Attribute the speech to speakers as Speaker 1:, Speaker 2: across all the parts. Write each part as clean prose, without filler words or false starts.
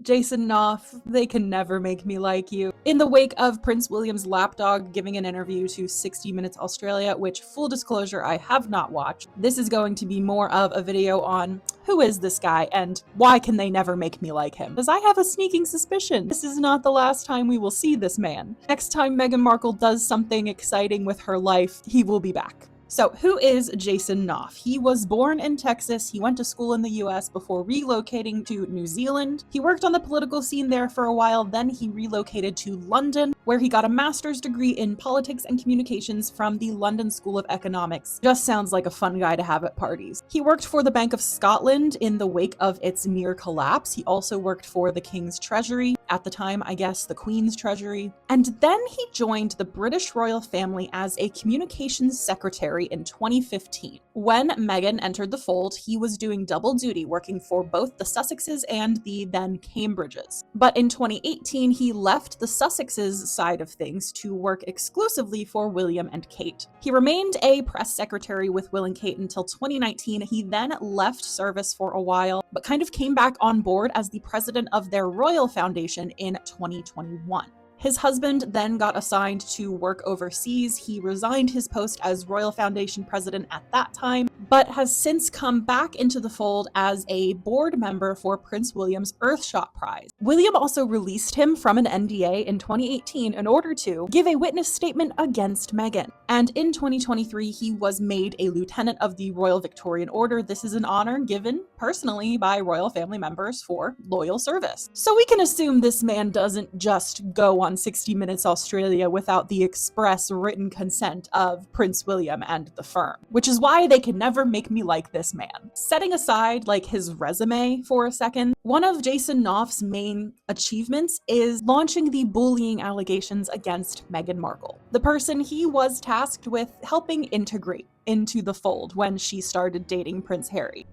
Speaker 1: Jason Knauf, they can never make me like you. In the wake of Prince William's lapdog giving an interview to 60 Minutes Australia, which, full disclosure, I have not watched, this is going to be more of a video on who is this guy and why can they never make me like him? Because I have a sneaking suspicion this is not the last time we will see this man. Next time Meghan Markle does something exciting with her life, he will be back. So who is Jason Knauf? He was born in Texas. He went to school in the US before relocating to New Zealand. He worked on the political scene there for a while, then he relocated to London, where he got a master's degree in politics and communications from the London School of Economics. Just sounds like a fun guy to have at parties. He worked for the Bank of Scotland in the wake of its near collapse. He also worked for the King's Treasury, at the time, I guess, the Queen's Treasury. And then he joined the British royal family as a communications secretary in 2015. When Meghan entered the fold, he was doing double duty, working for both the Sussexes and the then Cambridges. But in 2018, he left the Sussexes side of things to work exclusively for William and Kate. He remained a press secretary with Will and Kate until 2019. He then left service for a while, but kind of came back on board as the president of their royal foundation in 2021. His husband then got assigned to work overseas. He resigned his post as Royal Foundation president at that time, but has since come back into the fold as a board member for Prince William's Earthshot Prize. William also released him from an NDA in 2018 in order to give a witness statement against Meghan. And in 2023, he was made a lieutenant of the Royal Victorian Order. This is an honor given personally by royal family members for loyal service. So we can assume this man doesn't just go on 60 Minutes Australia without the express written consent of Prince William and the firm, which is why they can never make me like this man. Setting aside like his resume for a second, one of Jason Knauf's main achievements is launching the bullying allegations against Meghan Markle, the person he was tasked with helping integrate into the fold when she started dating Prince Harry.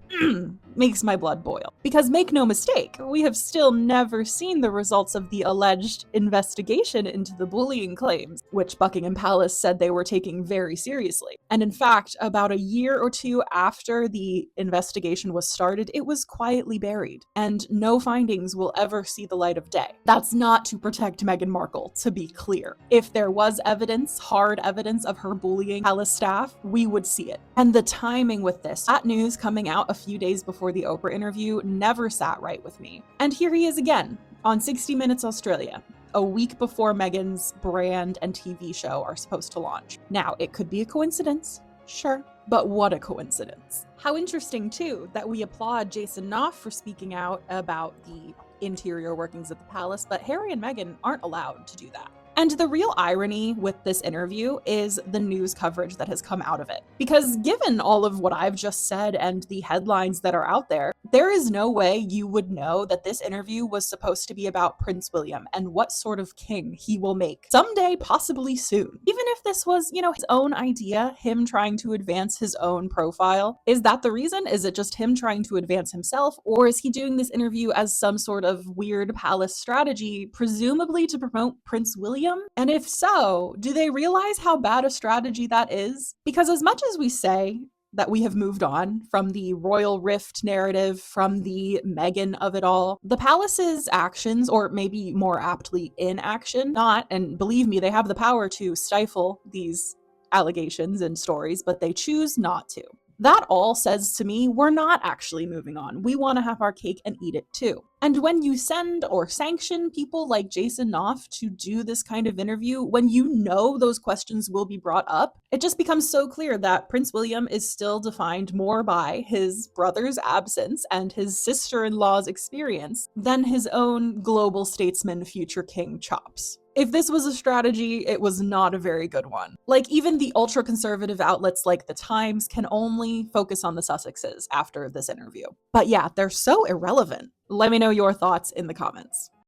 Speaker 1: Makes my blood boil. Because make no mistake, we have still never seen the results of the alleged investigation into the bullying claims, which Buckingham Palace said they were taking very seriously. And in fact, about a year or two after the investigation was started, it was quietly buried, and no findings will ever see the light of day. That's not to protect Meghan Markle, to be clear. If there was evidence, hard evidence of her bullying palace staff, we would see it. And the timing with this, that news coming out a few days before the Oprah interview, never sat right with me. And here he is again on 60 Minutes Australia, a week before Meghan's brand and TV show are supposed to launch. Now, it could be a coincidence, sure, but what a coincidence. How interesting, too, that we applaud Jason Knauf for speaking out about the interior workings of the palace, but Harry and Meghan aren't allowed to do that. And the real irony with this interview is the news coverage that has come out of it. Because given all of what I've just said and the headlines that are out there is no way you would know that this interview was supposed to be about Prince William and what sort of king he will make someday, possibly soon. Even if this was, his own idea, him trying to advance his own profile, is that the reason? Is it just him trying to advance himself? Or is he doing this interview as some sort of weird palace strategy, presumably to promote Prince William? And if so, do they realize how bad a strategy that is? Because as much as we say that we have moved on from the royal rift narrative, from the Meghan of it all, the palace's actions, or maybe more aptly inaction, not, and believe me, they have the power to stifle these allegations and stories, but they choose not to. That all says to me, we're not actually moving on. We want to have our cake and eat it too. And when you send or sanction people like Jason Knauf to do this kind of interview, when you know those questions will be brought up, it just becomes so clear that Prince William is still defined more by his brother's absence and his sister-in-law's experience than his own global statesman future king chops. If this was a strategy, it was not a very good one. Like, even the ultra-conservative outlets like The Times can only focus on the Sussexes after this interview. But yeah, they're so irrelevant. Let me know your thoughts in the comments.